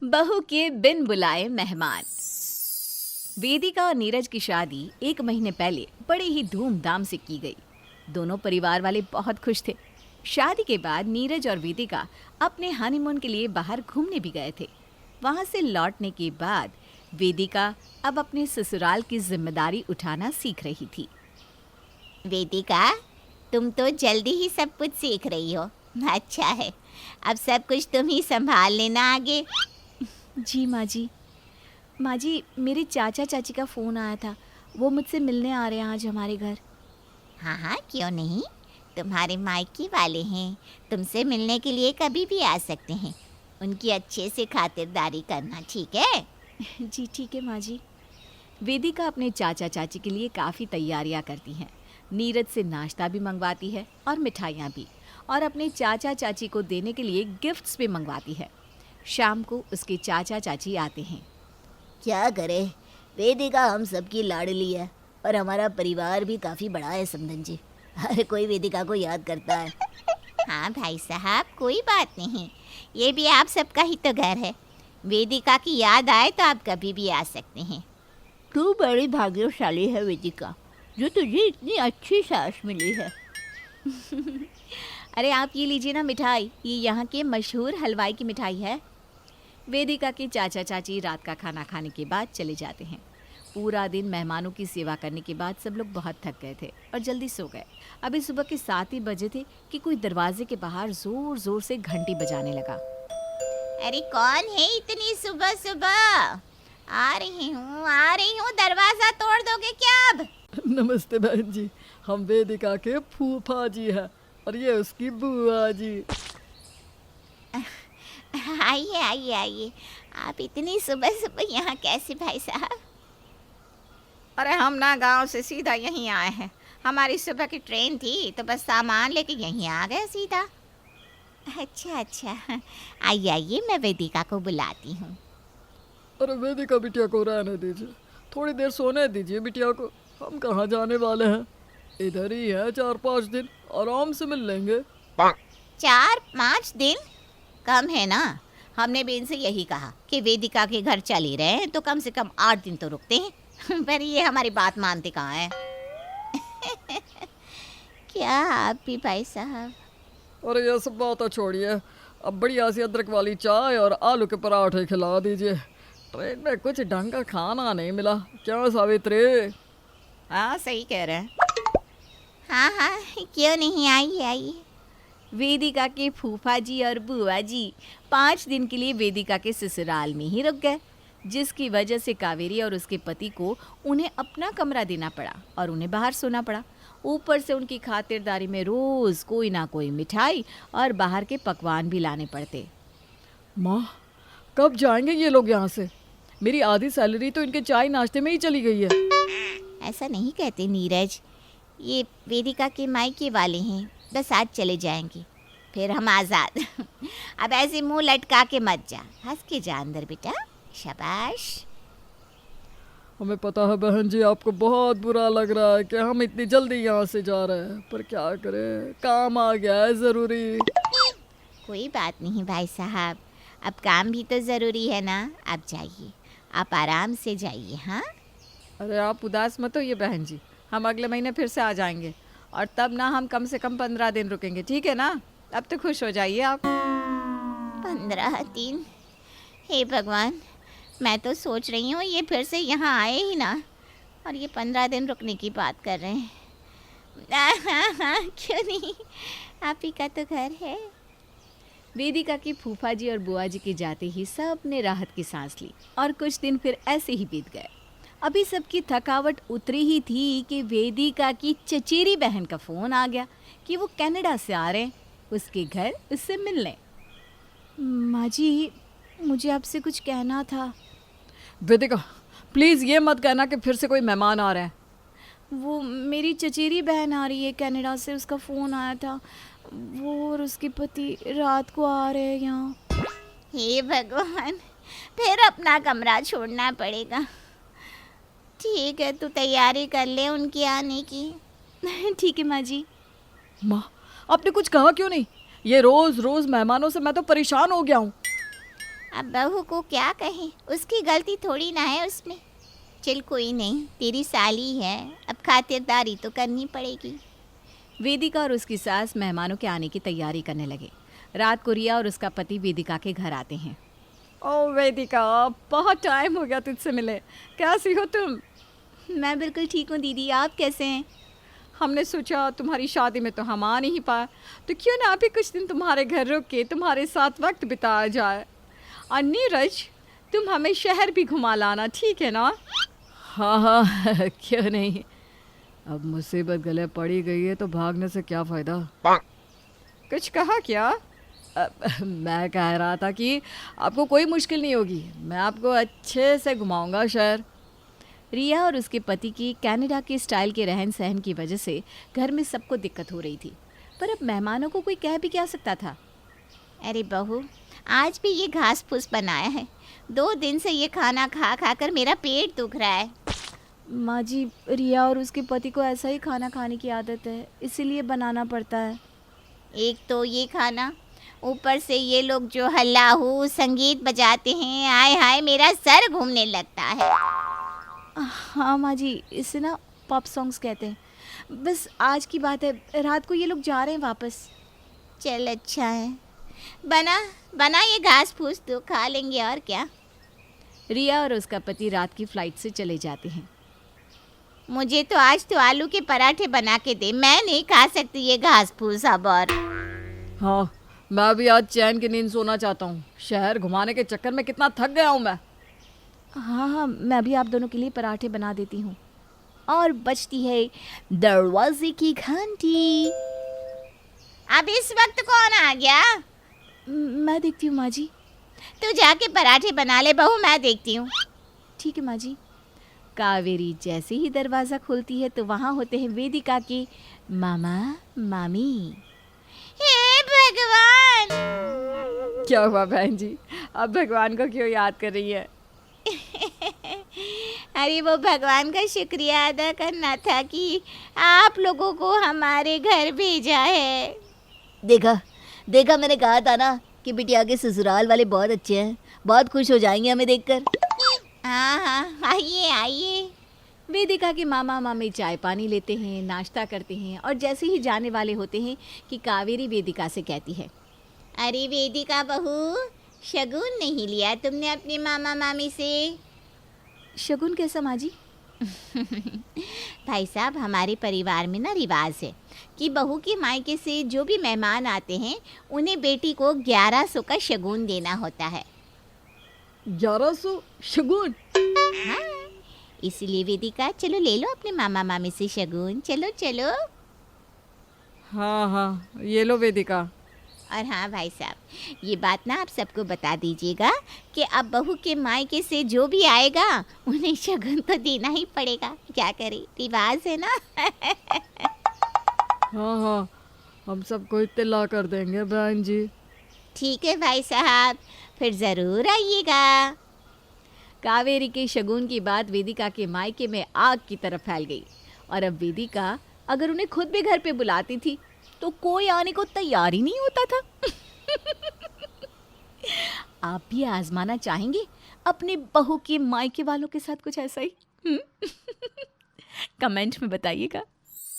बहू के बिन बुलाए मेहमान। वेदिका और नीरज की शादी 1 महीने पहले बड़े ही धूमधाम से की गई। दोनों परिवार वाले बहुत खुश थे। शादी के बाद नीरज और वेदिका अपने हनीमून के लिए बाहर घूमने भी गए थे। वहां से लौटने के बाद वेदिका अब अपने ससुराल की जिम्मेदारी उठाना सीख रही थी। वेदिका, तुम तो जल्दी ही सब कुछ सीख रही हो। अच्छा है, अब सब कुछ तुम ही संभाल लेना आगे। जी माँ जी मेरे चाचा चाची का फ़ोन आया था। वो मुझसे मिलने आ रहे हैं आज हमारे घर। हाँ हाँ, क्यों नहीं, तुम्हारे मायके वाले हैं, तुमसे मिलने के लिए कभी भी आ सकते हैं। उनकी अच्छे से खातिरदारी करना, ठीक है? जी ठीक है माँ जी। वेदिका अपने चाचा चाची के लिए काफ़ी तैयारियां करती हैं। नीरज से नाश्ता भी मंगवाती है और मिठाइयाँ भी, और अपने चाचा चाची को देने के लिए गिफ्ट्स भी मंगवाती है। शाम को उसके चाचा चाची आते हैं। क्या करे, वेदिका हम सबकी लाडली है और हमारा परिवार भी काफ़ी बड़ा है समधन जी। हर कोई वेदिका को याद करता है। हाँ भाई साहब, कोई बात नहीं, ये भी आप सबका ही तो घर है। वेदिका की याद आए तो आप कभी भी आ सकते हैं। तू बड़ी भाग्यशाली है वेदिका, जो तुझे इतनी अच्छी सास मिली है। अरे आप ये लीजिए ना मिठाई, ये यहाँ के मशहूर हलवाई की मिठाई है। वेदिका के चाचा चाची रात का खाना खाने के बाद चले जाते हैं। पूरा दिन मेहमानों की सेवा करने के बाद सब लोग बहुत थक गए थे और जल्दी सो गए। अभी सुबह के 7 ही बजे थे कि कोई दरवाजे के बाहर जोर जोर से घंटी बजाने लगा। अरे कौन है इतनी सुबह सुबह? आ रही हूँ, दरवाजा तोड़ दोगे क्या अब? नमस्ते बहन जी, हम वेदिका के फूफा जी हैं और ये उसकी बुआ जी। आइए आइए आइए, आप इतनी सुबह सुबह यहाँ कैसे भाई साहब? अरे हम ना गांव से सीधा यहीं आए हैं। हमारी सुबह की ट्रेन थी तो बस सामान लेके यहीं आ गए सीधा। अच्छा, आइए आइए, मैं वेदिका को बुलाती हूँ। अरे वेदिका बिटिया को रहने दीजिए, थोड़ी देर सोने दीजिए बिटिया को। हम कहाँ जाने वाले हैं, इधर ही है, 4-5 दिन आराम से मिल लेंगे। 4-5 दिन कम है ना? हमने भी इनसे यही कहा कि वेदिका के घर चल ही रहे हैं तो कम से कम 8 दिन तो रुकते हैं। पर ये हमारी बात मानते कहाँ हैं? क्या आप भी भाई साहब? अरे ये सब बात छोड़िए, अब बढ़िया सी अदरक वाली चाय और आलू के पराठे खिला दीजिए। ट्रेन में कुछ ढंग का खाना नहीं मिला, क्या सावित्री? हाँ सही कह रहे हैं। हाँ, क्यों नहीं, आइए आइए। वेदिका के फूफा जी और बुआ जी 5 दिन के लिए वेदिका के ससुराल में ही रुक गए, जिसकी वजह से कावेरी और उसके पति को उन्हें अपना कमरा देना पड़ा और उन्हें बाहर सोना पड़ा। ऊपर से उनकी खातिरदारी में रोज़ कोई ना कोई मिठाई और बाहर के पकवान भी लाने पड़ते। माँ, कब जाएंगे ये लोग यहाँ से? मेरी आधी सैलरी तो इनके चाय नाश्ते में ही चली गई है। ऐसा नहीं कहते नीरज, ये वेदिका के मायके वाले हैं, बस आज चले जाएंगे, फिर हम आज़ाद। अब ऐसे मुंह लटका के मत जा, हंस के जा अंदर बेटा, शाबाश। हमें पता है बहन जी, आपको बहुत बुरा लग रहा है कि हम इतनी जल्दी यहाँ से जा रहे हैं, पर क्या करें, काम आ गया है ज़रूरी। कोई बात नहीं भाई साहब, अब काम भी तो ज़रूरी है ना। आप जाइए, आप आराम से जाइए। हाँ, अरे आप उदास मत होइए बहन जी, हम अगले महीने फिर से आ जाएंगे और तब ना हम कम से कम 15 दिन रुकेंगे, ठीक है ना? अब तो खुश हो जाइए आप। 15 दिन? हे भगवान, मैं तो सोच रही हूँ ये फिर से यहाँ आए ही ना, और ये 15 दिन रुकने की बात कर रहे हैं। क्यों नहीं, आप ही का तो घर है। वेदिका के फूफा जी और बुआ जी के जाते ही सब ने राहत की सांस ली और कुछ दिन फिर ऐसे ही बीत गए। अभी सबकी थकावट उतरी ही थी कि वेदिका की चचेरी बहन का फ़ोन आ गया कि वो कनाडा से आ रहे हैं उसके घर उससे मिलने। माँ जी, मुझे आपसे कुछ कहना था। वेदिका प्लीज़ ये मत कहना कि फिर से कोई मेहमान आ रहा है। वो मेरी चचेरी बहन आ रही है कनाडा से, उसका फ़ोन आया था। वो और उसके पति रात को आ रहे हैं यहाँ। हे भगवान, फिर अपना कमरा छोड़ना पड़ेगा। ठीक है, तू तैयारी कर ले उनके आने की। ठीक है माँ जी। माँ, आपने कुछ कहा क्यों नहीं? ये रोज़ रोज़ मेहमानों से मैं तो परेशान हो गया हूँ। अब बहू को क्या कहें, उसकी गलती थोड़ी ना है उसमें। चल कोई नहीं, तेरी साली है, अब खातिरदारी तो करनी पड़ेगी। वेदिका और उसकी सास मेहमानों के आने की तैयारी करने लगे। रात को रिया और उसका पति वेदिका के घर आते हैं। ओ वेदिका, बहुत टाइम हो गया तुझसे मिले। कैसी हो तुम? मैं बिल्कुल ठीक हूँ दीदी, आप कैसे हैं? हमने सोचा तुम्हारी शादी में तो हम आ नहीं पाए, तो क्यों ना अभी कुछ दिन तुम्हारे घर रुक के तुम्हारे साथ वक्त बिताया जाए। और नीरज, तुम हमें शहर भी घुमा लाना, ठीक है ना? हाँ हाँ क्यों नहीं। अब मुसीबत गले पड़ी गई है तो भागने से क्या फ़ायदा। कुछ कहा क्या? मैं कह रहा था कि आपको कोई मुश्किल नहीं होगी, मैं आपको अच्छे से घुमाऊंगा शहर। रिया और उसके पति की कनाडा के स्टाइल के रहन सहन की वजह से घर में सबको दिक्कत हो रही थी, पर अब मेहमानों को कोई कह भी क्या सकता था। अरे बहू, आज भी ये घास फूस बनाया है, 2 दिन से ये खाना खा खा कर मेरा पेट दुख रहा है। माँ जी, रिया और उसके पति को ऐसा ही खाना खाने की आदत है, इसीलिए बनाना पड़ता है। एक तो ये खाना, ऊपर से ये लोग जो हल्लाहू संगीत बजाते हैं, आय हाय मेरा सर घूमने लगता है। हाँ माँ जी, इसे ना पॉप सॉन्ग्स कहते हैं। बस आज की बात है, रात को ये लोग जा रहे हैं वापस। चल अच्छा है, बना बना ये घास फूस तो खा लेंगे और क्या। रिया और उसका पति रात की फ्लाइट से चले जाते हैं। मुझे तो आज तो आलू के पराठे बना के दे, मैं नहीं खा सकती ये घास फूस अब। और हाँ, मैं भी आज चैन की नींद सोना चाहता हूँ। शहर घुमाने के चक्कर में कितना थक गया हूँ मैं। हाँ हाँ, मैं भी आप दोनों के लिए पराठे बना देती हूँ। और बजती है दरवाजे की घंटी। अब इस वक्त कौन आ गया? मैं देखती हूँ माँ जी। तू जाके पराठे बना ले बहू, मैं देखती हूँ। ठीक है माँ जी। कावेरी जैसे ही दरवाज़ा खोलती है तो वहाँ होते हैं वेदिका के मामा मामी। हे भगवान! क्या हुआ बहन जी, अब भगवान को क्यों याद कर रही है? अरे वो भगवान का शुक्रिया अदा करना था कि आप लोगों को हमारे घर भेजा है। देखा देखा, मैंने कहा था ना कि बिटिया के ससुराल वाले बहुत अच्छे हैं, बहुत खुश हो जाएंगे हमें देखकर। हाँ हाँ, आइए आइए। वेदिका के मामा मामी चाय पानी लेते हैं, नाश्ता करते हैं और जैसे ही जाने वाले होते हैं कि कावेरी वेदिका से कहती है, अरे वेदिका बहू, शगुन नहीं लिया तुमने अपने मामा मामी से? शगुन कैसा माँ जी? भाई साहब, हमारे परिवार में ना रिवाज है कि बहू के मायके से जो भी मेहमान आते हैं उन्हें बेटी को 1100 का शगुन देना होता है। 1100 शगुन? हाँ, इसलिए वेदिका, चलो ले लो अपने मामा मामी से शगुन, चलो चलो। हाँ हाँ, ये लो वेदिका। और हाँ भाई साहब, ये बात ना आप सबको बता दीजिएगा कि अब बहू के मायके से जो भी आएगा उन्हें शगुन तो देना ही पड़ेगा, क्या करें, रिवाज है ना। हाँ हाँ, हम सबको इत्तला कर देंगे बहन जी। ठीक है भाई साहब, फिर ज़रूर आइएगा। कावेरी के शगुन की बात वेदिका के मायके में आग की तरह फैल गई और अब वेदिका अगर उन्हें खुद भी घर पे बुलाती थी तो कोई आने को तैयार ही नहीं होता था। आप भी आजमाना चाहेंगे अपने बहू के मायके वालों के साथ कुछ ऐसा ही? कमेंट में बताइएगा।